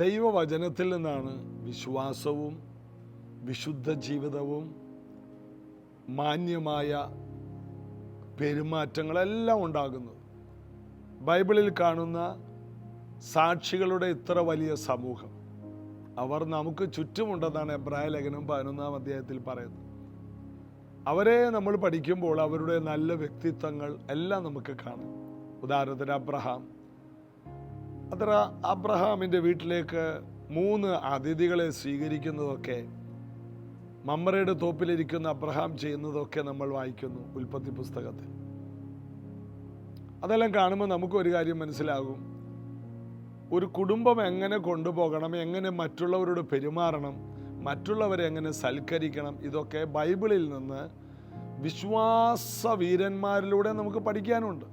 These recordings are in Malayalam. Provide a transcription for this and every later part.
ദൈവവചനത്തിൽ നിന്നാണ് വിശ്വാസവും വിശുദ്ധ ജീവിതവും മാന്യമായ പെരുമാറ്റങ്ങളെല്ലാം ഉണ്ടാകുന്നത്. ബൈബിളിൽ കാണുന്ന സാക്ഷികളുടെ ഇത്ര വലിയ സമൂഹം അവർ നമുക്ക് ചുറ്റുമുണ്ടെന്നാണ് എബ്രായ ലേഖനം 11-ാം അധ്യായത്തിൽ പറയുന്നത്. അവരെ നമ്മൾ പഠിക്കുമ്പോൾ അവരുടെ നല്ല വ്യക്തിത്വങ്ങൾ എല്ലാം നമുക്ക് കാണാം. ഉദാഹരണത്തിന് അബ്രഹാമിൻ്റെ വീട്ടിലേക്ക് 3 അതിഥികളെ സ്വീകരിക്കുന്നതൊക്കെ, മമ്രയുടെ തോപ്പിലിരിക്കുന്ന അബ്രഹാം ചെയ്യുന്നതൊക്കെ നമ്മൾ വായിക്കുന്നു ഉൽപ്പത്തി പുസ്തകത്തിൽ. അതെല്ലാം കാണുമ്പോൾ നമുക്കൊരു കാര്യം മനസ്സിലാകും. ഒരു കുടുംബം എങ്ങനെ കൊണ്ടുപോകണം, എങ്ങനെ മറ്റുള്ളവരോട് പെരുമാറണം, മറ്റുള്ളവരെ എങ്ങനെ സൽക്കരിക്കണം, ഇതൊക്കെ ബൈബിളിൽ നിന്ന് വിശ്വാസ വീരന്മാരിലൂടെ നമുക്ക് പഠിക്കാനുണ്ട്.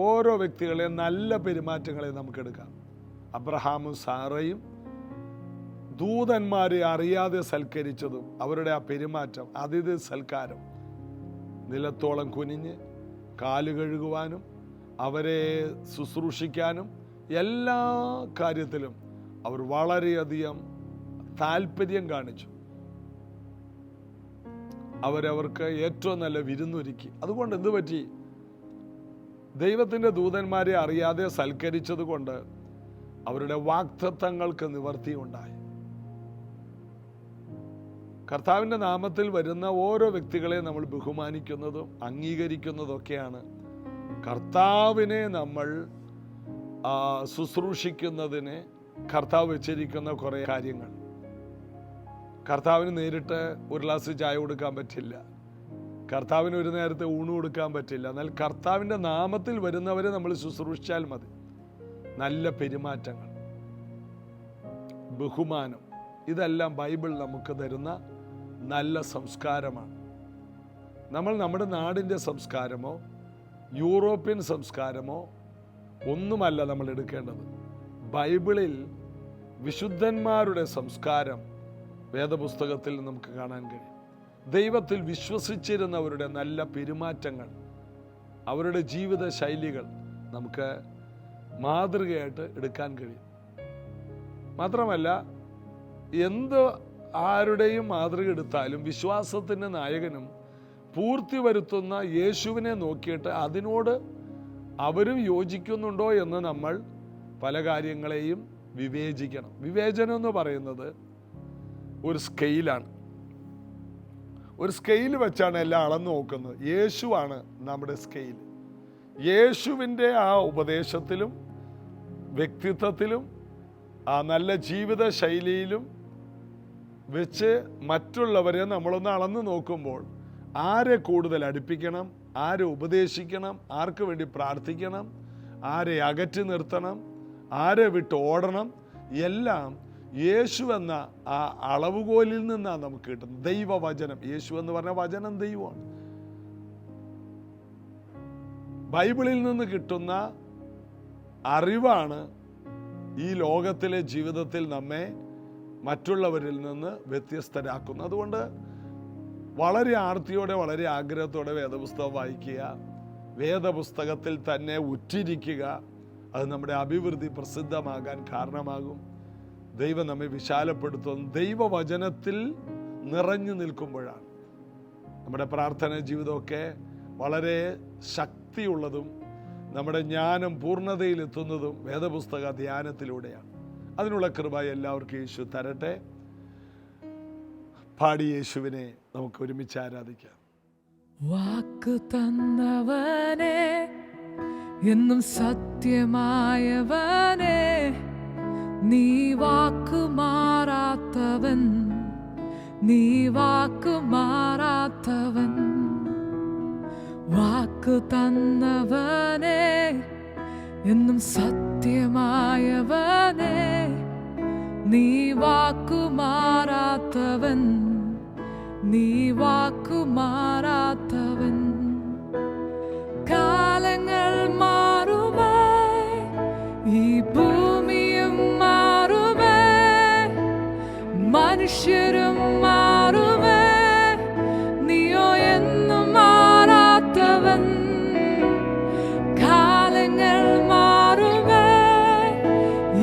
ഓരോ വ്യക്തികളെ നല്ല പെരുമാറ്റങ്ങളെ നമുക്കെടുക്കാം. അബ്രഹാമും സാറയും ദൂതന്മാരെ അറിയാതെ സൽക്കരിച്ചതും അവരുടെ ആ പെരുമാറ്റം, അതിഥി സൽക്കാരം, നിലത്തോളം കുനിഞ്ഞ് കാല് കഴുകുവാനും അവരെ ശുശ്രൂഷിക്കാനും എല്ലാ കാര്യത്തിലും അവർ വളരെയധികം താല്പര്യം കാണിച്ചു. അവരവർക്ക് ഏറ്റവും നല്ല വിരുന്നൊരുക്കി. അതുകൊണ്ട് എന്ത് പറ്റി? ദൈവത്തിൻ്റെ ദൂതന്മാരെ അറിയാതെ സൽക്കരിച്ചത് കൊണ്ട് അവരുടെ വാഗ്ദത്തങ്ങൾക്ക് നിവർത്തിയുണ്ടായി. കർത്താവിൻ്റെ നാമത്തിൽ വരുന്ന ഓരോ വ്യക്തികളെ നമ്മൾ ബഹുമാനിക്കുന്നതും അംഗീകരിക്കുന്നതൊക്കെയാണ് കർത്താവിനെ നമ്മൾ ശുശ്രൂഷിക്കുന്നതിന് കർത്താവ് വെച്ചിരിക്കുന്ന കുറേ കാര്യങ്ങൾ. കർത്താവിന് നേരിട്ട് ഒരു ഗ്ലാസ് ചായ കൊടുക്കാൻ പറ്റില്ല, കർത്താവിന് ഒരു നേരത്തെ ഊണ് കൊടുക്കാൻ പറ്റില്ല. എന്നാൽ കർത്താവിൻ്റെ നാമത്തിൽ വരുന്നവരെ നമ്മൾ ശുശ്രൂഷിച്ചാൽ മതി. നല്ല പെരുമാറ്റങ്ങൾ, ബഹുമാനം, ഇതെല്ലാം ബൈബിൾ നമുക്ക് തരുന്ന നല്ല സംസ്കാരമാണ്. നമ്മൾ നമ്മുടെ നാടിൻ്റെ സംസ്കാരമോ യൂറോപ്യൻ സംസ്കാരമോ ഒന്നുമല്ല നമ്മൾ എടുക്കേണ്ടത്. ബൈബിളിൽ വിശുദ്ധന്മാരുടെ സംസ്കാരം വേദപുസ്തകത്തിൽ നമുക്ക് കാണാൻ കഴിയും. ദൈവത്തിൽ വിശ്വസിച്ചിരുന്നവരുടെ നല്ല പെരുമാറ്റങ്ങൾ, അവരുടെ ജീവിത ശൈലികൾ നമുക്ക് മാതൃകയായിട്ട് എടുക്കാൻ കഴിയും. മാത്രമല്ല, ആരുടെയും മാതൃക എടുത്താലും വിശ്വാസത്തിൻ്റെ നായകനും പൂർത്തി വരുത്തുന്ന യേശുവിനെ നോക്കിയിട്ട് അതിനോട് അവരും യോജിക്കുന്നുണ്ടോ എന്ന് നമ്മൾ പല കാര്യങ്ങളെയും വിവേചിക്കണം. വിവേചനം എന്ന് പറയുന്നത് ഒരു സ്കെയിലാണ്. ഒരു സ്കെയിൽ വെച്ചാണ് എല്ലാം അളന്നു നോക്കുന്നത്. യേശുവാണ് നമ്മുടെ സ്കെയിൽ. യേശുവിൻ്റെ ആ ഉപദേശത്തിലും വ്യക്തിത്വത്തിലും ആ നല്ല ജീവിത ശൈലിയിലും വെച്ച് മറ്റുള്ളവരെ നമ്മളൊന്ന് അളന്നു നോക്കുമ്പോൾ ആരെ കൂടുതൽ അടുപ്പിക്കണം, ആരെ ഉപദേശിക്കണം, ആർക്ക് വേണ്ടി പ്രാർത്ഥിക്കണം, ആരെ അകറ്റി നിർത്തണം, ആരെ വിട്ട് ഓടണം, എല്ലാം യേശു എന്ന ആ അളവുകോലിൽ നിന്നാണ് നമുക്ക് കിട്ടുന്നത്. ദൈവവചനം, യേശു എന്ന് പറഞ്ഞ വചനം ദൈവമാണ്. ബൈബിളിൽ നിന്ന് കിട്ടുന്ന അറിവാണ് ഈ ലോകത്തിലെ ജീവിതത്തിൽ നമ്മെ മറ്റുള്ളവരിൽ നിന്ന് വ്യത്യസ്തരാക്കുന്നത്. അതുകൊണ്ട് വളരെ ആർത്തിയോടെ, വളരെ ആഗ്രഹത്തോടെ വേദപുസ്തകം വായിക്കുക, വേദപുസ്തകത്തിൽ തന്നെ ഉറ്റിരിക്കുക. അത് നമ്മുടെ അഭിവൃദ്ധി പ്രസിദ്ധമാകാൻ കാരണമാകും. ദൈവം നമ്മെ വിശാലപ്പെടുത്തും. ദൈവവചനത്തിൽ നിറഞ്ഞു നിൽക്കുമ്പോഴാണ് നമ്മുടെ പ്രാർത്ഥന ജീവിതമൊക്കെ വളരെ ശക്തിയുള്ളതും നമ്മുടെ ജ്ഞാനം പൂർണ്ണതയിലെത്തുന്നതും വേദപുസ്തക ധ്യാനത്തിലൂടെയാണ്. അതിനുള്ള കൃപ എല്ലാവർക്കും യേശു തരട്ടെ. പാടി യേശുവിനെ നമുക്ക് ഒരുമിച്ച് ആരാധിക്കാം. വാക്ക് തന്നവനെ, എന്നും സത്യമായവനെ, നീ വാക്ക് മാറാത്തവൻ, നീ വാക്ക് മാറാത്തവൻ. വാക്ക് തന്നവനെ, എന്നും സത്യമായവനെ, നീ വാക്കു മാറാത്തവൻ, നീ വാക്കു മാറാത്തവൻ. കാലങ്ങൾ മാറുമേ, ഈ ഭൂമിയും മാറുമേ, മനുഷ്യരും മാറുമേ, നീയോ എന്നും മാറാത്തവൻ. കാലങ്ങൾ മാറുമേ,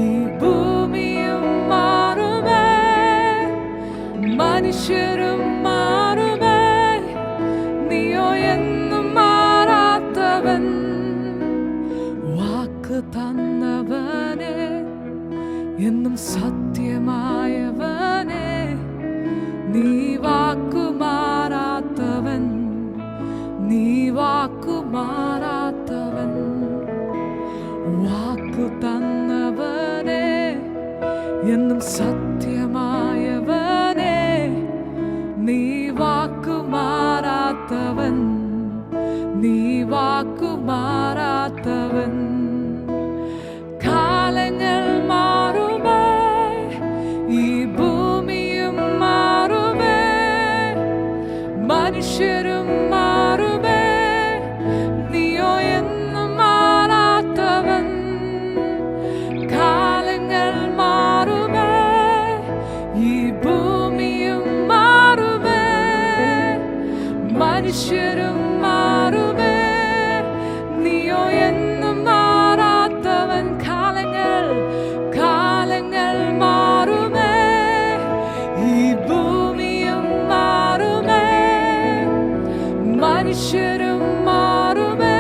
ഈ ഭൂമി മനുഷ്യരും മാറുമേ, നീയോ എന്നും മാറാത്തവൻ. വാക്ക് തന്നവനെ, എന്നും സത്യമായവനെ, നീ വാക്കു മാറാത്തവൻ, നീ വാക്കു മാറാത്തവൻ. വാക്കു തന്നവനെ, എന്നും സത്യമായവനെ, നീ വാക്കു മാറാത്തവൻ, നീ വാക്കു മാറാത്തവൻ. കാലങ്ങൾ മാറുമേ, ഈ ഭൂമിയും മാറുമേ, മനുഷ്യരും മാറുമേ, നീയോ എന്നും മാറാത്തവൻ. കാലങ്ങൾ മാറുമേ, ഈ ഭൂമിയും മാറുമേ, മനുഷ്യരും മാറുമേ, നീയോ എന്നും മാറാത്തവൻ. കാലങ്ങൾ മാറുമേ, ഈ ഭൂമിയും മാറുമേ, മനുഷ്യരും മാറുമേ,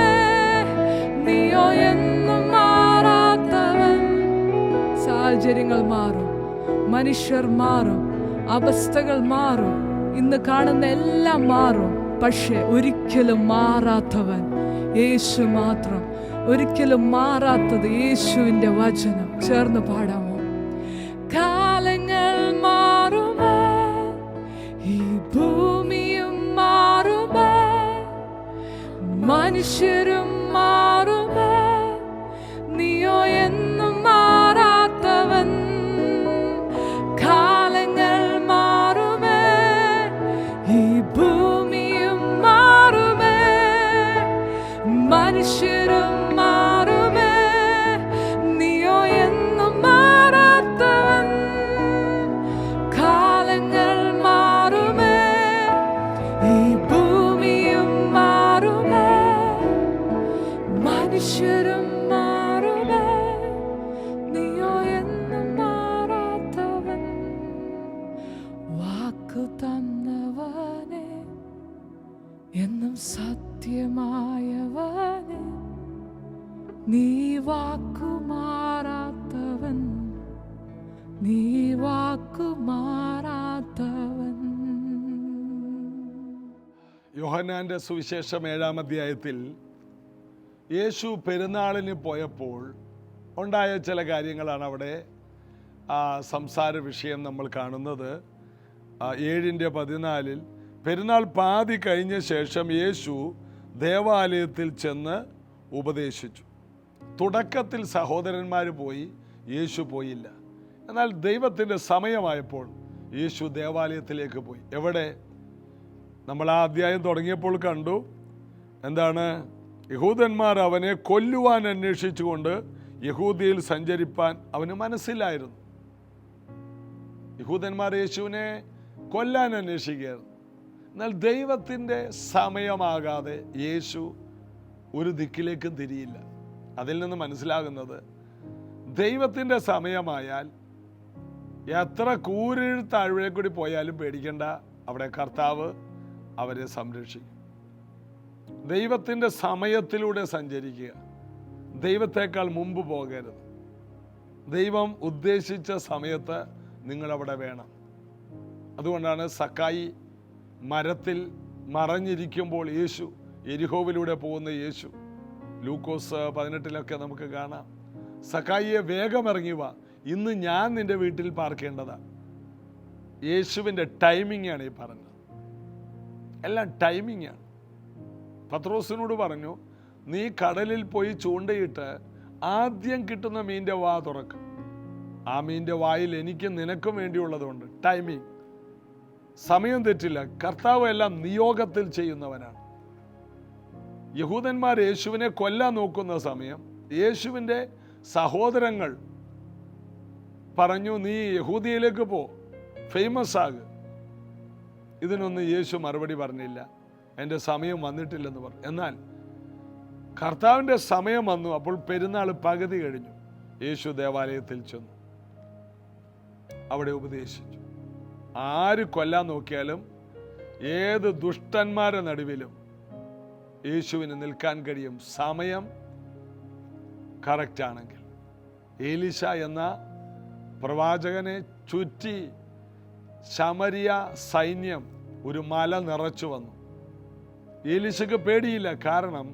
നീയോ എന്നും മാറാത്തവൻ. സാഹചര്യങ്ങൾ മാറും, മനുഷ്യർ മാറും, അവസ്ഥകൾ മാറും, ഇന്ന് കാണുന്ന എല്ലാം മാറും. പക്ഷെ ഒരിക്കലും മാറാത്തവൻ യേശു മാത്രം. ഒരിക്കലും മാറാത്തത് യേശുവിൻ്റെ വചനം. ചേർന്ന് പാടാമോ? കാലങ്ങൾ മാറുമേ, ഈ ഭൂമിയും മാറുമേ, മനുഷ്യരും മാറുമേ, നീയോ എന്നും മാറാത്തവൻ. കാലങ്ങൾ മാറുമേ, ഈ ഭൂമിയും മാറുമേ, മനുഷ്യരും മാറുമേ, നീയോ എന്നും മാറാത്തവൻ. കാലങ്ങൾ മാറുമേ, ഈ ഭൂമിയും മാറുമേ, മനുഷ്യരും മാറുമേ, നീയോ എന്നും മാറാത്തവൻ. വാക്കു തന്നവനെ, എന്നും സത്യമായവനെ, നീ വാക്കു മാറാത്തവൻ, നീ വാക്കു മാറാത്തവൻ. യോഹന്നാന്റെ സുവിശേഷം 7-ാം അധ്യായത്തിൽ യേശു പെരുന്നാളിന് പോയപ്പോൾ ഉണ്ടായ ചില കാര്യങ്ങളാണ് അവിടെ സംസാര വിഷയം നമ്മൾ കാണുന്നത്. 7:14 പെരുന്നാൾ പാതി കഴിഞ്ഞ ശേഷം യേശു ദേവാലയത്തിൽ ചെന്ന് ഉപദേശിച്ചു. തുടക്കത്തിൽ സഹോദരന്മാർ പോയി, യേശു പോയില്ല. എന്നാൽ ദൈവത്തിൻ്റെ സമയമായപ്പോൾ യേശു ദേവാലയത്തിലേക്ക് പോയി. എവിടെ? നമ്മൾ ആ അധ്യായം തുടങ്ങിയപ്പോൾ കണ്ടു. എന്താണ്? യഹൂദന്മാർ അവനെ കൊല്ലുവാൻ അന്വേഷിച്ചുകൊണ്ട് യഹൂദിയിൽ സഞ്ചരിപ്പാൻ അവന് മനസ്സിലായിരുന്നു. യഹൂദന്മാർ യേശുവിനെ കൊല്ലാൻ അന്വേഷിക്കുകയായിരുന്നു. എന്നാൽ ദൈവത്തിൻ്റെ സമയമാകാതെ യേശു ഒരു ദിക്കിലേക്കും തിരിയില്ല. അതിൽ നിന്ന് മനസ്സിലാകുന്നത് ദൈവത്തിൻ്റെ സമയമായാൽ എത്ര കൂരിൽ താഴ്വരയിൽ കൂടി പോയാലും പേടിക്കേണ്ട, അവിടെ കർത്താവ് അവരെ സംരക്ഷിക്കും. ദൈവത്തിൻ്റെ സമയത്തിലൂടെ സഞ്ചരിക്കുക. ദൈവത്തേക്കാൾ മുമ്പ് പോകരുത്. ദൈവം ഉദ്ദേശിച്ച സമയത്ത് നിങ്ങളവിടെ വേണം. അതുകൊണ്ടാണ് സക്കായി മരത്തിൽ മറഞ്ഞിരിക്കുമ്പോൾ യേശു, യെരിഹോവിലൂടെ പോകുന്ന യേശു, ലൂക്കോസ് 18-ലൊക്കെ നമുക്ക് കാണാം, സക്കായിയെ വേഗം ഇറങ്ങി വാ, ഇന്ന് ഞാൻ നിന്റെ വീട്ടിൽ പാർക്കേണ്ടതാ. യേശുവിൻ്റെ ടൈമിംഗ് ആണ് ഈ പറഞ്ഞത്. എല്ലാം ടൈമിംഗ് ആണ്. പത്രോസിനോട് പറഞ്ഞു, നീ കടലിൽ പോയി ചൂണ്ടയിട്ട് ആദ്യം കിട്ടുന്ന മീൻ്റെ വാ തുറക്കും. ആ മീൻ്റെ വായിൽ എനിക്ക് നിനക്കും വേണ്ടിയുള്ളതുകൊണ്ട്. ടൈമിംഗ്, സമയം തെറ്റില്ല. കർത്താവ് എല്ലാം നിയോഗത്തിൽ ചെയ്യുന്നവനാണ്. യഹൂദന്മാർ യേശുവിനെ കൊല്ലാൻ നോക്കുന്ന സമയം യേശുവിൻ്റെ സഹോദരങ്ങൾ പറഞ്ഞു, നീ യഹൂദിയയിലേക്ക് പോ, ഫേമസ് ആകുക. ഇതിനൊന്നും യേശു മറുപടി പറഞ്ഞില്ല. എൻ്റെ സമയം വന്നിട്ടില്ലെന്ന് പറഞ്ഞു. എന്നാൽ കർത്താവിൻ്റെ സമയം വന്നു. അപ്പോൾ പെരുന്നാൾ പകുതി കഴിഞ്ഞു. യേശു ദേവാലയത്തിൽ ചെന്നു, അവിടെ ഉപദേശിച്ചു. ആര് കൊല്ലാൻ നോക്കിയാലും ഏത് ദുഷ്ടന്മാരുടെ നടുവിലും യേശുവിന് നിൽക്കാൻ കഴിയും, സമയം കറക്റ്റ് ആണെങ്കിൽ. എലീശ എന്ന പ്രവാചകനെ ചുറ്റി ശമരിയ സൈന്യം ഒരു മല നിറച്ചു വന്നു. എലീശയ്ക്ക് പേടിയില്ല, കാരണം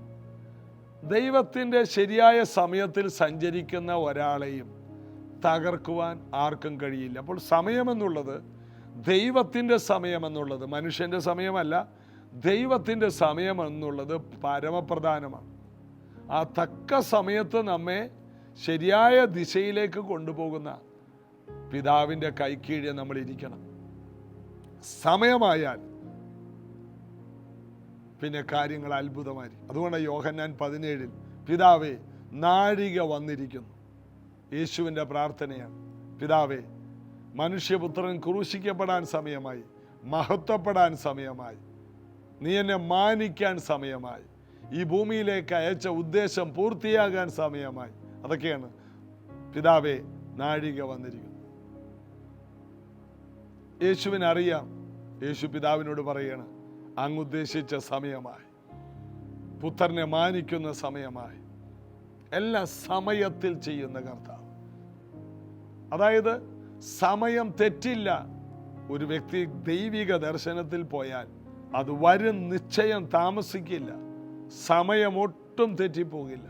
ദൈവത്തിൻ്റെ ശരിയായ സമയത്തിൽ സഞ്ചരിക്കുന്ന ഒരാളെയും തകർക്കുവാൻ ആർക്കും കഴിയില്ല. അപ്പോൾ സമയമെന്നുള്ളത്, ദൈവത്തിൻ്റെ സമയമെന്നുള്ളത്, മനുഷ്യൻ്റെ സമയമല്ല, ദൈവത്തിൻ്റെ സമയമെന്നുള്ളത് പരമപ്രധാനമാണ്. ആ തക്ക സമയത്ത് നമ്മെ ശരിയായ ദിശയിലേക്ക് കൊണ്ടുപോകുന്ന പിതാവിൻ്റെ കൈക്കീഴെ നമ്മൾ ഇരിക്കണം. സമയമായാൽ പിന്നെ കാര്യങ്ങൾ അത്ഭുതമായിരിക്കും. അതുകൊണ്ട് യോഹന്നാൻ 17 പിതാവേ, നാഴിക വന്നിരിക്കുന്നു. യേശുവിൻ്റെ പ്രാർത്ഥനയാണ്, പിതാവേ, മനുഷ്യപുത്രൻ ക്രൂശിക്കപ്പെടാൻ സമയമായി, മഹത്വപ്പെടാൻ സമയമായി, നീ എന്നെ മാനിക്കാൻ സമയമായി, ഈ ഭൂമിയിലേക്ക് അയച്ച ഉദ്ദേശം പൂർത്തിയാകാൻ സമയമായി. അതൊക്കെയാണ് പിതാവേ, നാഴിക വന്നിരിക്കുന്നു. യേശുവിനറിയാം. യേശു പിതാവിനോട് പറയണം, അങ്ങ് ഉദ്ദേശിച്ച സമയമായി, പുത്രനെ മാനിക്കുന്ന സമയമായി. എല്ലാം സമയത്തിൽ ചെയ്യുന്ന കർത്താവ്. അതായത് സമയം തെറ്റില്ല. ഒരു വ്യക്തി ദൈവിക ദർശനത്തിൽ പോയാൽ അത് വരും നിശ്ചയം താമസിക്കില്ല. സമയം ഒട്ടും തെറ്റിപ്പോകില്ല.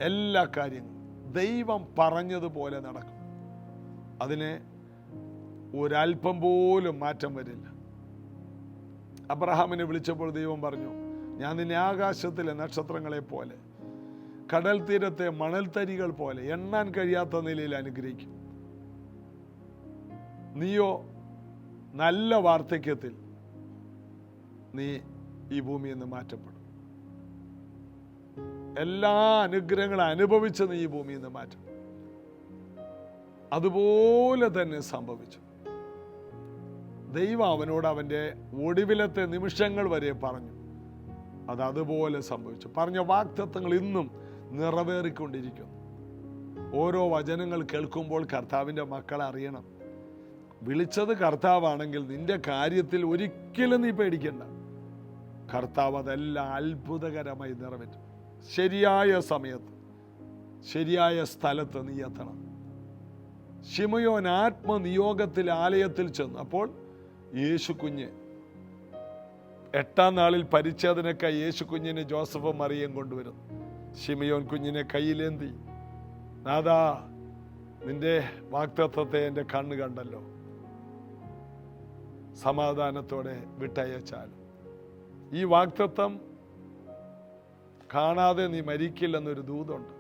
എല്ലാ കാര്യങ്ങളും ദൈവം പറഞ്ഞതുപോലെ നടക്കും. അതിനെ ഒരല്പം പോലും മാറ്റം വരില്ല. അബ്രഹാമിനെ വിളിച്ചപ്പോൾ ദൈവം പറഞ്ഞു, ഞാൻ നിന്നെ ആകാശത്തിലെ നക്ഷത്രങ്ങളെ പോലെ, കടൽ തീരത്തെ മണൽത്തരികൾ പോലെ എണ്ണാൻ കഴിയാത്ത നിലയിൽ അനുഗ്രഹിക്കും. നീയോ നല്ല വാർദ്ധക്യത്തിൽ നീ ഈ ഭൂമിയിൽ നിന്ന് മാറ്റപ്പെടും. എല്ലാ അനുഗ്രഹങ്ങളും അനുഭവിച്ച് നീ ഈ ഭൂമിയിൽ നിന്ന് മാറ്റും. അതുപോലെ തന്നെ സംഭവിച്ചു. ദൈവം അവനോട് അവൻ്റെ ഒടുവിലത്തെ നിമിഷങ്ങൾ വരെ പറഞ്ഞു. അത് അതുപോലെ സംഭവിച്ചു. പറഞ്ഞ വാഗ്ദത്തങ്ങൾ ഇന്നും നിറവേറിക്കൊണ്ടിരിക്കുന്നു. ഓരോ വചനങ്ങൾ കേൾക്കുമ്പോൾ കർത്താവിൻ്റെ മക്കളെ അറിയണം, വിളിച്ചത് കർത്താവാണെങ്കിൽ നിന്റെ കാര്യത്തിൽ ഒരിക്കലും നീ പേടിക്കണ്ട. കർത്താവ് അതെല്ലാം അത്ഭുതകരമായി നിറവേറ്റും. ശരിയായ സമയത്ത് ശരിയായ സ്ഥലത്ത് നീ എത്തണം. ശിമയോൻ ആത്മനിയോഗത്തിൽ ആലയത്തിൽ ചെന്നു. അപ്പോൾ യേശു കുഞ്ഞ് 8-ാം നാളിൽ പരിച്ഛേദനക്കായി യേശു കുഞ്ഞിനെ ജോസഫും മറിയം കൊണ്ടുവരുന്നു. ശിമയോൻ കുഞ്ഞിനെ കയ്യിലേന്തി, നാഥാ, നിന്റെ വാഗ്ദത്തത്തെ എൻ്റെ കണ്ണ് കണ്ടല്ലോ, സമാധാനത്തോടെ വിട്ടയച്ചാലും ഈ വാഗ്ദത്തം കാണാതെ നീ മരിക്കില്ലെന്നൊരു ദൂതുണ്ട്.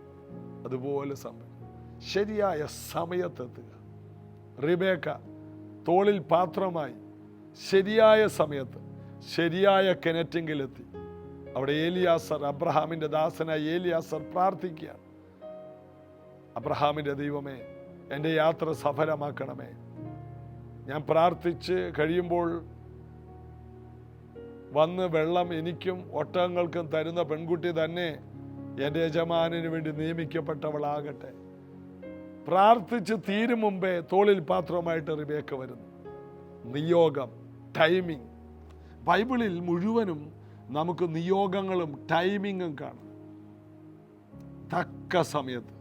അതുപോലെ സംഭവിക്കും. ശരിയായ സമയത്തെത്തുക. റിബേക്ക തോളിൽ പാത്രമായി ശരിയായ സമയത്ത് ശരിയായ കിണറ്റെങ്കിലെത്തി. അവിടെ ഏലിയാസർ, അബ്രഹാമിൻ്റെ ദാസനായ ഏലിയാസർ പ്രാർത്ഥിക്കുകയാണ്, അബ്രഹാമിൻ്റെ ദൈവമേ, എൻ്റെ യാത്ര സഫലമാക്കണമേ. ഞാൻ പ്രാർത്ഥിച്ച് കഴിയുമ്പോൾ വന്ന് വെള്ളം എനിക്കും ഒട്ടകങ്ങൾക്കും തരുന്ന പെൺകുട്ടി തന്നെ എൻ്റെ യജമാനന് വേണ്ടി നിയമിക്കപ്പെട്ടവളാകട്ടെ. പ്രാർത്ഥിച്ച് തീരും മുമ്പേ തോളിൽ പാത്രമായിട്ട് റിബേക്ക വരുന്നു. നിയോഗം, ടൈമിംഗ്. ബൈബിളിൽ മുഴുവനും നമുക്ക് നിയോഗങ്ങളും ടൈമിങ്ങും കാണും. തക്ക സമയത്ത്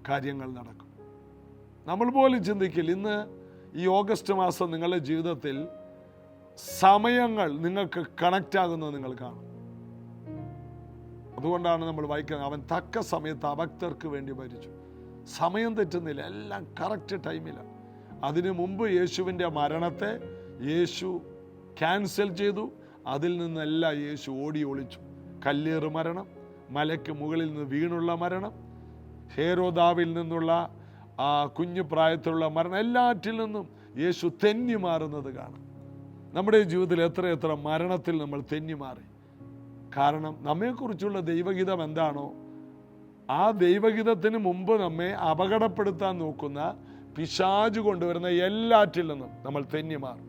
കാര്യങ്ങൾ നടക്കും. നമ്മൾ പോലും ചിന്തിക്കില്ല. ഇന്ന് ഈ ഓഗസ്റ്റ് മാസം നിങ്ങളുടെ ജീവിതത്തിൽ സമയങ്ങൾ നിങ്ങൾക്ക് കണക്റ്റ് ആകുന്നത് നിങ്ങൾ കാണും. അതുകൊണ്ടാണ് നമ്മൾ വായിക്കുന്നത്, അവൻ തക്ക സമയത്ത് അഭക്തർക്ക് വേണ്ടി ഭരിച്ചു. സമയം തെറ്റുന്നില്ല, എല്ലാം കറക്റ്റ് ടൈമിലാണ്. അതിനു മുമ്പ് യേശുവിൻ്റെ മരണത്തെ യേശു ക്യാൻസൽ ചെയ്തു. അതിൽ നിന്നെല്ലാം യേശു ഓടി ഒളിച്ചു. കല്ലേറ് മരണം, മലയ്ക്ക് മുകളിൽ നിന്ന് വീണുള്ള മരണം, ഹേരോദാവിൽ നിന്നുള്ള ആ കുഞ്ഞു പ്രായത്തിലുള്ള മരണം, എല്ലാറ്റിൽ നിന്നും യേശു തെന്നി മാറുന്നത് കാണാം. നമ്മുടെ ജീവിതത്തിൽ എത്രയെത്ര മരണത്തിൽ നമ്മൾ തെന്നി മാറി. കാരണം നമ്മെക്കുറിച്ചുള്ള ദൈവഹിതം എന്താണോ ആ ദൈവഹിതത്തിന് മുമ്പ് നമ്മെ അപകടപ്പെടുത്താൻ നോക്കുന്ന പിശാച് കൊണ്ടുവരുന്ന എല്ലാറ്റിൽ നിന്നും നമ്മൾ തെന്നി മാറും.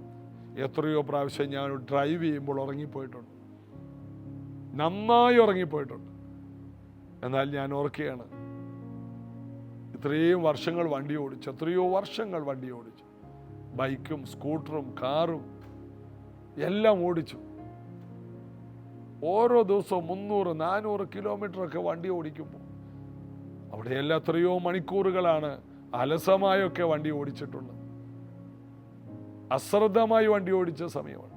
എത്രയോ പ്രാവശ്യം ഞാൻ ഡ്രൈവ് ചെയ്യുമ്പോൾ ഉറങ്ങിപ്പോയിട്ടുണ്ട്, നന്നായി ഉറങ്ങിപ്പോയിട്ടുണ്ട്. എന്നാൽ ഞാൻ ഓർക്കുകയാണ്, ഇത്രയും വർഷങ്ങൾ വണ്ടി ഓടിച്ചു, എത്രയോ വർഷങ്ങൾ വണ്ടി ഓടിച്ചു. ബൈക്കും സ്കൂട്ടറും കാറും എല്ലാം ഓടിച്ചു. ഓരോ ദിവസവും 300-400 കിലോമീറ്ററൊക്കെ വണ്ടി ഓടിക്കുമ്പോൾ അവിടെയെല്ലാം എത്രയോ മണിക്കൂറുകളാണ് അലസമായൊക്കെ വണ്ടി ഓടിച്ചിട്ടുണ്ട്. അശ്രദ്ധമായി വണ്ടി ഓടിച്ച സമയമാണ്.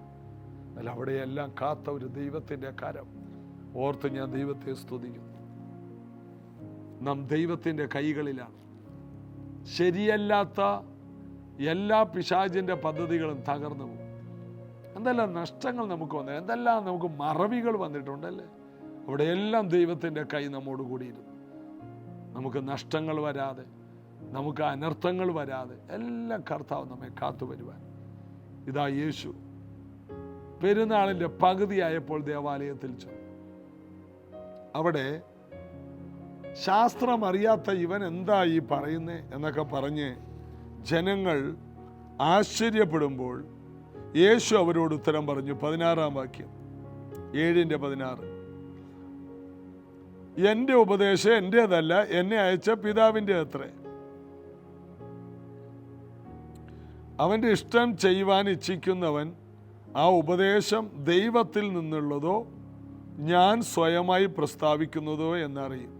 എന്നാൽ അവിടെയെല്ലാം കാത്ത ഒരു ദൈവത്തിൻ്റെ കരം ഓർത്ത് ഞാൻ ദൈവത്തെ സ്തുതിക്കുന്നു. നാം ദൈവത്തിൻ്റെ കൈകളിലാണ്. ശരിയല്ലാത്ത എല്ലാ പിശാചിൻ്റെ പദ്ധതികളും തകർന്നു പോകും. എന്തെല്ലാം നഷ്ടങ്ങൾ നമുക്ക് വന്നത്, എന്തെല്ലാം നമുക്ക് മറവികൾ വന്നിട്ടുണ്ടല്ലേ. അവിടെയെല്ലാം ദൈവത്തിൻ്റെ കൈ നമ്മോട് കൂടിയിരുന്നു. നമുക്ക് നഷ്ടങ്ങൾ വരാതെ, നമുക്ക് അനർത്ഥങ്ങൾ വരാതെ എല്ലാം കർത്താവ് നമ്മെ കാത്തു വരുവാൻ. ഇതാ യേശു പെരുന്നാളിൻ്റെ പകുതിയായപ്പോൾ ദേവാലയത്തിൽ ചെന്നു. അവിടെ ശാസ്ത്രം അറിയാത്ത ഇവൻ എന്താ ഈ പറയുന്നേ എന്നൊക്കെ പറഞ്ഞ് ജനങ്ങൾ ആശ്ചര്യപ്പെടുമ്പോൾ യേശു അവരോട് ഉത്തരം പറഞ്ഞു. 16-ാം വാക്യം, 7:16. എൻ്റെ ഉപദേശം എൻ്റേതല്ല, എന്നെ അയച്ച പിതാവിൻ്റെ അത്രേ. അവൻ്റെ ഇഷ്ടം ചെയ്യുവാൻ ഇച്ഛിക്കുന്നവൻ ആ ഉപദേശം ദൈവത്തിൽ നിന്നുള്ളതോ ഞാൻ സ്വയമായി പ്രസ്താവിക്കുന്നതോ എന്നറിയും.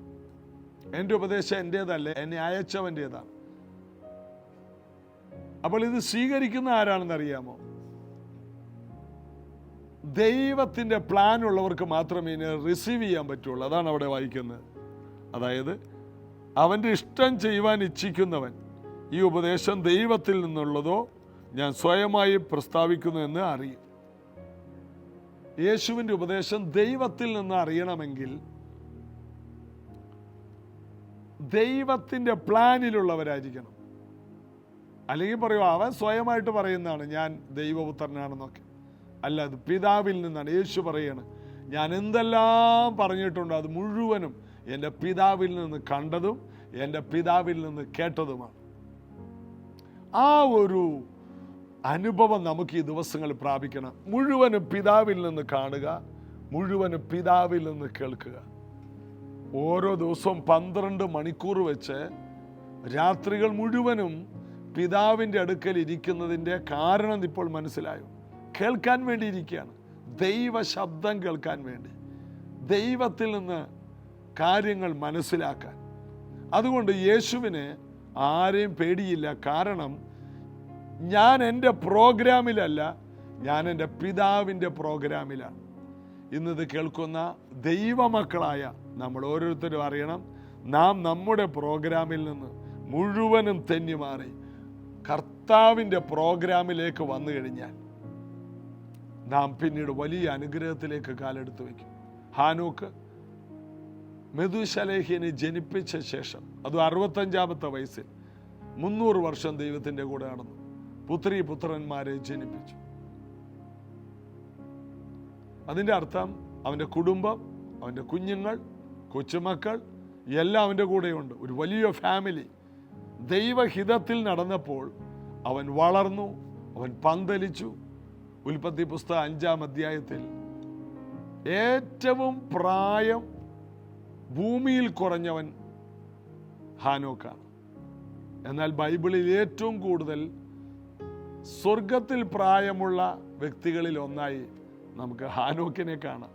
എൻ്റെ ഉപദേശം എൻ്റേതല്ല, എന്നെ അയച്ചവൻ്റേതാണ്. അപ്പോൾ ഇത് സ്വീകരിക്കുന്ന ആരാണെന്നറിയാമോ? ദൈവത്തിൻ്റെ പ്ലാൻ ഉള്ളവർക്ക് മാത്രമേ ഇതിനെ റിസീവ് ചെയ്യാൻ പറ്റുള്ളൂ. അതാണ് അവിടെ വായിക്കുന്നത്. അതായത് അവൻ്റെ ഇഷ്ടം ചെയ്യുവാൻ ഇച്ഛിക്കുന്നവൻ ഈ ഉപദേശം ദൈവത്തിൽ നിന്നുള്ളതോ ഞാൻ സ്വയമായി പ്രസ്താവിക്കുന്നു എന്ന് അറിയും. യേശുവിൻ്റെ ഉപദേശം ദൈവത്തിൽ നിന്ന് അറിയണമെങ്കിൽ ദൈവത്തിൻ്റെ പ്ലാനിലുള്ളവരായിരിക്കണം. അല്ലെങ്കിൽ പറയുമോ അവൻ സ്വയമായിട്ട് പറയുന്നതാണ് ഞാൻ ദൈവപുത്രനാണെന്നൊക്കെ. അല്ല, അത് പിതാവിൽ നിന്നാണ്. യേശു പറയാണ്, ഞാൻ എന്തെല്ലാം പറഞ്ഞിട്ടുണ്ടോ അത് മുഴുവനും എൻ്റെ പിതാവിൽ നിന്ന് കണ്ടതും എൻ്റെ പിതാവിൽ നിന്ന് കേട്ടതുമാണ്. ആ ഒരു അനുഭവം നമുക്ക് ഈ ദിവസങ്ങളിൽ പ്രാപിക്കണം. മുഴുവനും പിതാവിൽ നിന്ന് കാണുക, മുഴുവനും പിതാവിൽ നിന്ന് കേൾക്കുക. ഓരോ ദിവസവും 12 മണിക്കൂർ വെച്ച് രാത്രികൾ മുഴുവനും പിതാവിൻ്റെ അടുക്കൽ ഇരിക്കുന്നതിൻ്റെ കാരണം ഇപ്പോൾ മനസ്സിലായോ? കേൾക്കാൻ വേണ്ടി ഇരിക്കുകയാണ്. ദൈവ ശബ്ദം കേൾക്കാൻ വേണ്ടി, ദൈവത്തിൽ നിന്ന് കാര്യങ്ങൾ മനസ്സിലാക്കാൻ. അതുകൊണ്ട് യേശുവിന് ആരെയും പേടിയില്ല. കാരണം ഞാൻ എൻ്റെ പ്രോഗ്രാമിലല്ല, ഞാൻ എൻ്റെ പിതാവിൻ്റെ പ്രോഗ്രാമിലാണ്. ഇന്നത് കേൾക്കുന്ന ദൈവമക്കളായ നമ്മൾ ഓരോരുത്തരും അറിയണം, നാം നമ്മുടെ പ്രോഗ്രാമിൽ നിന്ന് മുഴുവനും തെന്നി മാറി കർത്താവിൻ്റെ പ്രോഗ്രാമിലേക്ക് വന്നു കഴിഞ്ഞാൽ നാം പിന്നീട് വലിയ അനുഗ്രഹത്തിലേക്ക് കാലെടുത്ത് വയ്ക്കും. ഹാനോക്ക് മെഥൂശലഹിനെ ജനിപ്പിച്ച ശേഷം, അത് 65-ാമത്തെ വയസ്സിൽ 300 വർഷം ദൈവത്തിൻ്റെ കൂടെ നടന്നു. പുത്രന്മാരെ ജനിപ്പിച്ചു. അതിൻ്റെ അർത്ഥം അവൻ്റെ കുടുംബം, അവൻ്റെ കുഞ്ഞുങ്ങൾ, കൊച്ചുമക്കൾ എല്ലാം അവൻ്റെ കൂടെയുണ്ട്. ഒരു വലിയ ഫാമിലി. ദൈവഹിതത്തിൽ നടന്നപ്പോൾ അവൻ വളർന്നു, അവൻ പന്തലിച്ചു. ഉൽപ്പത്തി പുസ്തകം 5-ാം അധ്യായത്തിൽ ഏറ്റവും പ്രായം ഭൂമിയിൽ കുറഞ്ഞവൻ ഹാനോക്കാണ്. എന്നാൽ ബൈബിളിൽ ഏറ്റവും കൂടുതൽ സ്വർഗത്തിൽ പ്രായമുള്ള വ്യക്തികളിൽ ഒന്നായി നമുക്ക് ഹാനോക്കിനെ കാണാം.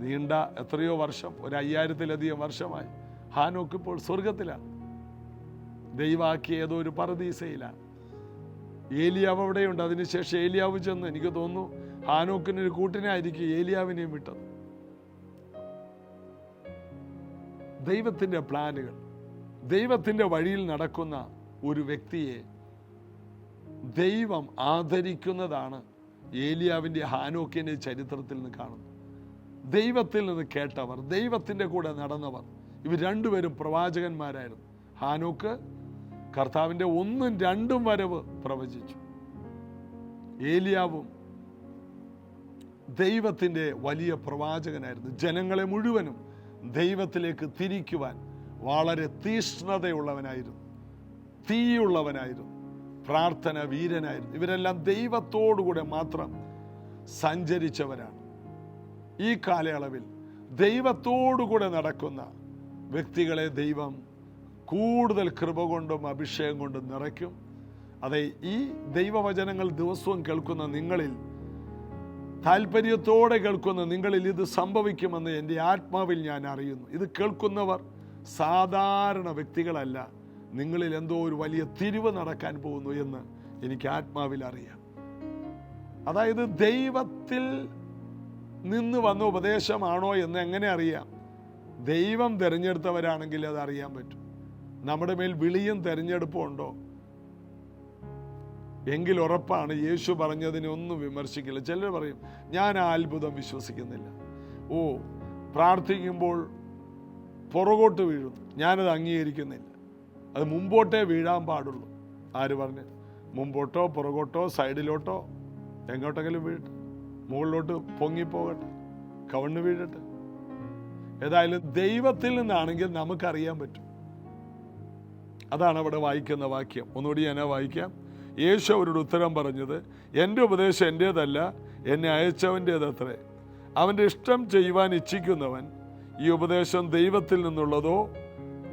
നീണ്ട എത്രയോ വർഷം, ഒരു 5000-ത്തിലധികം വർഷമായി ഹാനോക്ക് ഇപ്പോൾ സ്വർഗത്തിലാണ്. ദൈവാക്കിയ ഏതോ ഒരു പറുദീസയിലാണ്. ഏലിയാവ് അവിടെയുണ്ട്. അതിനുശേഷം ഏലിയാവ് ചെന്ന്, എനിക്ക് തോന്നുന്നു ഹാനോക്കിനൊരു കൂട്ടിനായിരിക്കും ഏലിയാവിനെയും വിട്ടത്. ദൈവത്തിൻ്റെ പ്ലാനുകൾ, ദൈവത്തിൻ്റെ വഴിയിൽ നടക്കുന്ന ഒരു വ്യക്തിയെ ദൈവം ആദരിക്കുന്നതാണ് ഏലിയാവിൻ്റെ ഹാനോക്കിൻ്റെ ചരിത്രത്തിൽ നിന്ന് കാണുന്നത്. ദൈവത്തിൽ നിന്ന് കേട്ടവർ, ദൈവത്തിൻ്റെ കൂടെ നടന്നവർ, ഇവർ രണ്ടുപേരും പ്രവാചകന്മാരായിരുന്നു. ഹാനോക്ക് കർത്താവിൻ്റെ 1ഉം 2ഉം വരവ് പ്രവചിച്ചു. ഏലിയാവും ദൈവത്തിൻ്റെ വലിയ പ്രവാചകനായിരുന്നു. ജനങ്ങളെ മുഴുവനും ദൈവത്തിലേക്ക് തിരിക്കുവാൻ വളരെ തീഷ്ണതയുള്ളവനായിരുന്നു, തീയുള്ളവനായിരുന്നു, പ്രാർത്ഥന വീരനായിരുന്നു. ഇവരെല്ലാം ദൈവത്തോടുകൂടെ മാത്രം സഞ്ചരിച്ചവരാണ്. ഈ കാലയളവിൽ ദൈവത്തോടുകൂടെ നടക്കുന്ന വ്യക്തികളെ ദൈവം കൂടുതൽ കൃപ കൊണ്ടും അഭിഷേകം കൊണ്ടും നിറയ്ക്കും. അതെ, ഈ ദൈവവചനങ്ങൾ ദിവസവും കേൾക്കുന്ന നിങ്ങളിൽ, താല്പര്യത്തോടെ കേൾക്കുന്ന നിങ്ങളിൽ ഇത് സംഭവിക്കുമെന്ന് എൻ്റെ ആത്മാവിൽ ഞാൻ അറിയുന്നു. ഇത് കേൾക്കുന്നവർ സാധാരണ വ്യക്തികളല്ല. നിങ്ങളിൽ എന്തോ ഒരു വലിയ തിരിവ് നടക്കാൻ പോകുന്നു എന്ന് എനിക്ക് ആത്മാവിൽ അറിയാം. അതായത് ദൈവത്തിൽ നിന്ന് വന്ന ഉപദേശമാണോ എന്ന് എങ്ങനെ അറിയാം? ദൈവം തിരഞ്ഞെടുത്തവരാണെങ്കിൽ അത് അറിയാൻ പറ്റും. നമ്മുടെ മേൽ വിളിയും തിരഞ്ഞെടുപ്പും ഉണ്ടോ എങ്കിൽ ഉറപ്പാണ് യേശു പറഞ്ഞതിനെ ഒന്നും വിമർശിക്കില്ല. ചിലർ പറയും, ഞാൻ ആ അത്ഭുതം വിശ്വസിക്കുന്നില്ല, പ്രാർത്ഥിക്കുമ്പോൾ പുറകോട്ട് വീഴുന്നു, ഞാനത് അംഗീകരിക്കുന്നില്ല, അത് മുമ്പോട്ടേ വീഴാൻ പാടുള്ളൂ. ആര് പറഞ്ഞു? മുമ്പോട്ടോ പുറകോട്ടോ സൈഡിലോട്ടോ എങ്ങോട്ടെങ്കിലും വീഴട്ടെ, മുകളിലോട്ട് പൊങ്ങിപ്പോകട്ടെ, കവണ്ണ് വീഴട്ടെ. ഏതായാലും ദൈവത്തിൽ നിന്നാണെങ്കിൽ നമുക്കറിയാൻ പറ്റും. അതാണ് അവിടെ വായിക്കുന്ന വാക്യം. ഒന്നുകൂടി ഞാൻ വായിക്കാം. യേശു അവരോട് ഉത്തരം പറഞ്ഞത്, എൻ്റെ ഉപദേശം എൻ്റേതല്ല, എന്നെ അയച്ചവൻ്റേതത്രേ. അവൻ്റെ ഇഷ്ടം ചെയ്യുവാൻ ഇച്ഛിക്കുന്നവൻ ഈ ഉപദേശം ദൈവത്തിൽ നിന്നുള്ളതോ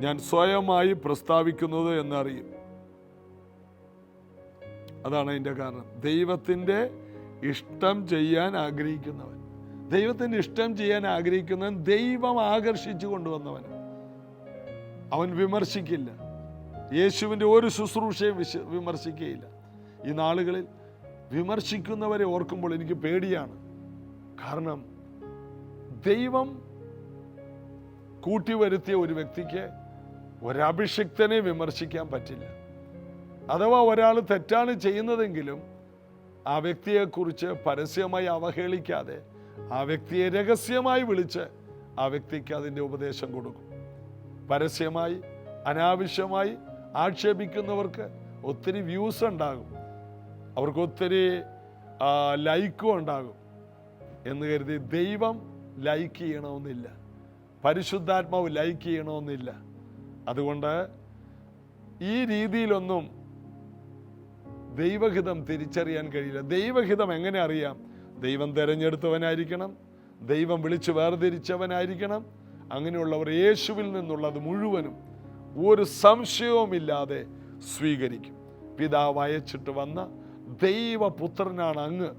ഞാൻ സ്വയമായി പ്രസ്താവിക്കുന്നതോ എന്നറിയും. അതാണ് അതിൻ്റെ കാരണം. ദൈവത്തിൻ്റെ ഇഷ്ടം ചെയ്യാൻ ആഗ്രഹിക്കുന്നവൻ, ദൈവത്തിൻ്റെ ഇഷ്ടം ചെയ്യാൻ ആഗ്രഹിക്കുന്നവൻ ദൈവം ആകർഷിച്ചു കൊണ്ടുവന്നവൻ. അവൻ വിമർശിക്കില്ല. യേശുവിൻ്റെ ഒരു ശുശ്രൂഷയും വിമർശിക്കുകയില്ല. ഈ നാളുകളിൽ വിമർശിക്കുന്നവരെ ഓർക്കുമ്പോൾ എനിക്ക് പേടിയാണ്. കാരണം ദൈവം കൂട്ടിവരുത്തിയ ഒരു വ്യക്തിക്ക് ഒരഭിഷിക്തനെ വിമർശിക്കാൻ പറ്റില്ല. അഥവാ ഒരാൾ തെറ്റാണ് ചെയ്യുന്നതെങ്കിലും ആ വ്യക്തിയെക്കുറിച്ച് പരസ്യമായി അവഹേളിക്കാതെ ആ വ്യക്തിയെ രഹസ്യമായി വിളിച്ച് ആ വ്യക്തിക്ക് അതിൻ്റെ ഉപദേശം കൊടുക്കും. പരസ്യമായി അനാവശ്യമായി ആക്ഷേപിക്കുന്നവർക്ക് ഒത്തിരി വ്യൂസ് ഉണ്ടാകും, അവർക്ക് ഒത്തിരി ലൈക്കും ഉണ്ടാകും എന്ന് കരുതി ദൈവം ലൈക്ക് ചെയ്യണമെന്നില്ല, പരിശുദ്ധാത്മാവ് ലൈക്ക് ചെയ്യണമെന്നില്ല. അതുകൊണ്ട് ഈ രീതിയിലൊന്നും ദൈവഹിതം തിരിച്ചറിയാൻ കഴിയില്ല. ദൈവഹിതം എങ്ങനെ അറിയാം? ദൈവം തിരഞ്ഞെടുത്തവനായിരിക്കണം, ദൈവം വിളിച്ച് വേർതിരിച്ചവനായിരിക്കണം. അങ്ങനെയുള്ളവർ യേശുവിൽ നിന്നുള്ളത് മുഴുവനും ഒരു സംശയവുമില്ലാതെ സ്വീകരിക്കും. പിതാവ് അയച്ചിട്ട് വന്ന ദൈവപുത്രനാണ് അങ്ങ്.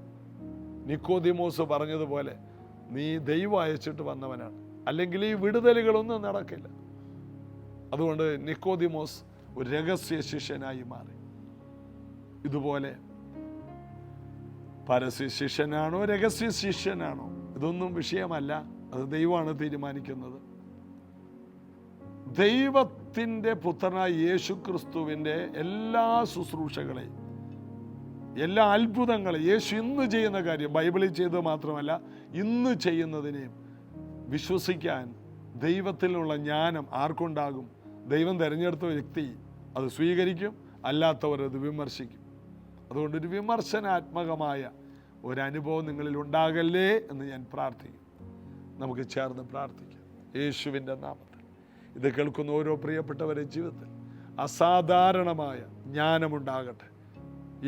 നിക്കോദിമോസ് പറഞ്ഞതുപോലെ, നീ ദൈവം അയച്ചിട്ട് വന്നവനാണ്, അല്ലെങ്കിൽ ഈ വിടുതലുകളൊന്നും നടക്കില്ല. അതുകൊണ്ട് നിക്കോദിമോസ് ഒരു രഹസ്യ ശിഷ്യനായി മാറി. ഇതുപോലെ പരസ്യ ശിഷ്യനാണോ രഹസ്യ ശിഷ്യനാണോ ഇതൊന്നും വിഷയമല്ല, അത് ദൈവമാണ് തീരുമാനിക്കുന്നത്. ദൈവത്തിൻ്റെ പുത്രനായ യേശു ക്രിസ്തുവിൻ്റെ എല്ലാ ശുശ്രൂഷകളെയും, എല്ലാ അത്ഭുതങ്ങളെയും, യേശു ഇന്ന് ചെയ്യുന്ന കാര്യം ബൈബിളിൽ ചെയ്തത് മാത്രമല്ല ഇന്ന് ചെയ്യുന്നതിനെയും വിശ്വസിക്കാൻ ദൈവത്തിലുള്ള ജ്ഞാനം ആർക്കുണ്ടാകും? ദൈവം തിരഞ്ഞെടുത്ത വ്യക്തി അത് സ്വീകരിക്കും, അല്ലാത്തവർ അത് വിമർശിക്കും. അതുകൊണ്ടൊരു വിമർശനാത്മകമായ ഒരനുഭവം നിങ്ങളിൽ ഉണ്ടാകല്ലേ എന്ന് ഞാൻ പ്രാർത്ഥിക്കും. നമുക്ക് ചേർന്ന് പ്രാർത്ഥിക്കാം. യേശുവിൻ്റെ നാമത്തിൽ ഇത് കേൾക്കുന്ന ഓരോ പ്രിയപ്പെട്ടവരുടെ ജീവിതത്തിൽ അസാധാരണമായ ജ്ഞാനമുണ്ടാകട്ടെ.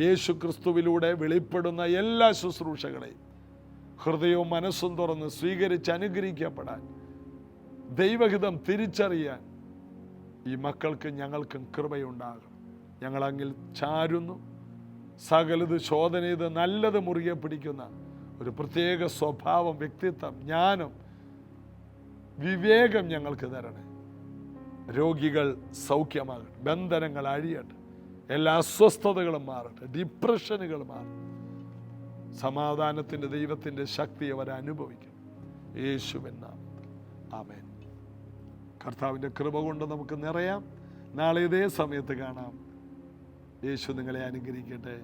യേശു ക്രിസ്തുവിലൂടെ വെളിപ്പെടുന്ന എല്ലാ ശുശ്രൂഷകളെയും ഹൃദയവും മനസ്സും തുറന്ന് സ്വീകരിച്ച് അനുഗ്രഹിക്കപ്പെടാൻ, ദൈവഹിതം തിരിച്ചറിയാൻ ഈ മക്കൾക്ക് ഞങ്ങൾക്കും കൃപയുണ്ടാകണം. ഞങ്ങളങ്ങിൽ ചാരുന്നു. സകലത് ശോധന ചെയ്ത് നല്ലത് മുറുകെ പിടിക്കുന്ന ഒരു പ്രത്യേക സ്വഭാവം, വ്യക്തിത്വം, ജ്ഞാനം, വിവേകം ഞങ്ങൾക്ക് തരണേ. രോഗികൾ സൗഖ്യമാകട്ടെ, ബന്ധനങ്ങൾ അഴിയട്ടെ, എല്ലാ അസ്വസ്ഥതകളും മാറട്ടെ, ഡിപ്രഷനുകൾ മാറട്ടെ. സമാധാനത്തിൻ്റെ ദൈവത്തിൻ്റെ ശക്തി അവർ അനുഭവിക്കും. യേശുവിൻ നാമത്തിൽ ആമേൻ. കർത്താവിൻ്റെ കൃപ കൊണ്ട് നമുക്ക് നിറയാം. നാളെ ഇതേ സമയത്ത് കാണാം. യേശു നിങ്ങളെ അനുഗ്രഹിക്കട്ടെ.